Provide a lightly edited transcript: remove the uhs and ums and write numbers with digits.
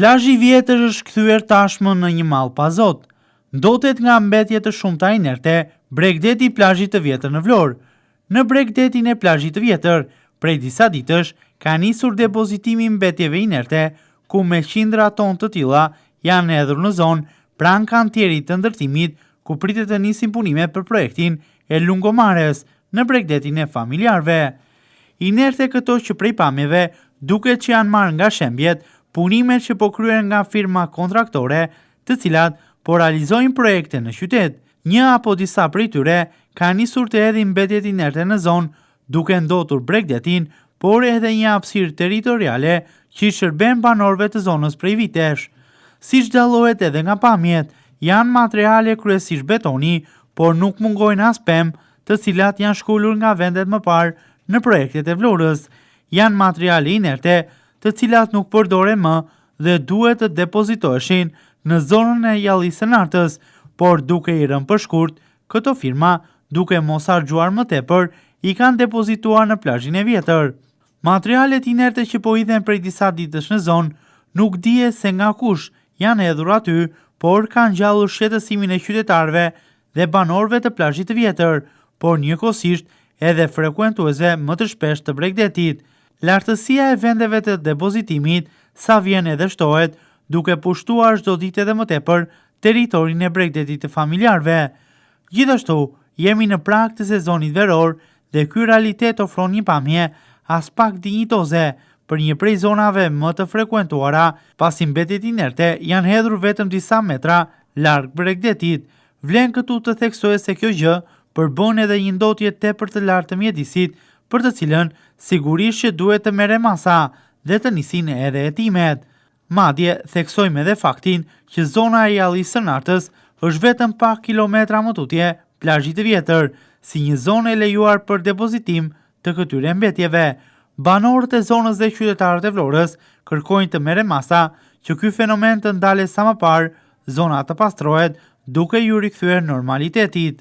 Plazhi i vjetër është kthyer tashmë në një mall pa zot. Ndotet nga mbetje të shumta inerte bregdeti i plazhit të vjetër në Vlorë. Në bregdetin e plazhit të vjetër, prej disa ditësh ka nisur depozitimi i mbetjeve inerte, ku me qindra ton të tilla janë hedhur në zonë pranë kantierit të ndërtimit, ku pritet të nisin punime për projektin e Lungomares në bregdetin e familjarëve. Inerte këto që prej pamjeve duket që janë marrë nga shembjet punimet që po kryen nga firma kontraktore, të cilat po realizojnë projekte në qytet. Një apo disa prej tyre ka nisur të hedhin mbetjet inerte në zonë, duke ndotur bregdetin, por edhe një hapësirë territoriale që i shërben banorëve të zonës prej vitesh. Siç dallohet edhe nga pamjet, janë materiale kryesisht betoni, por nuk mungojnë as pemë, të cilat janë shkollur nga vendet më parë në projektet e Vlorës. Janë materiale inerte, të cilat nuk përdoren më dhe duhet të depozitoheshin në zonën e Jallisë së Nartës, por duke i rënë për shkurt, këto firma, duke mos harxhuar më tepër, i kanë depozituar në plazhin e vjetër. Materialet inerte që po hidhen prej disa ditësh në zonë, nuk dihet se nga kush janë hedhur aty, por kanë ngjallur shqetësimin e qytetarëve dhe banorëve të plazhit të vjetër, por njëkohësisht edhe frekuentuesve më të shpesh të bregdetit. Lartësia e vendeve të depozitimit sa vjen edhe shtohet, duke pushtuar çdo ditë edhe më tepër territorin e bregdetit të familjarëve. Gjithashtu, jemi në prag të sezonit veror dhe ky realitet ofron një pamje as pak dinjitoze për një prej zonave më të frekuentuara, pasi mbetjet inerte janë hedhur vetëm disa metra larg bregdetit. Vlen këtu të theksohet se kjo gjë përbën edhe një ndotje tepër të lartë të mjedisit, për të cilën sigurisht që duhet të merre masa dhe të nisin edhe hetimet. Madje theksojmë edhe faktin që zona e Jallisë së Nartës është vetëm pak kilometra më tutje plazhit të vjetër, si një zonë e lejuar për depozitim të këtyre mbetjeve. Banorët e zonës dhe qytetarët e Vlorës kërkojnë të merren masa që ky fenomen të ndalet sa më parë, zona të pastrohet duke ju rikthyer normalitetit.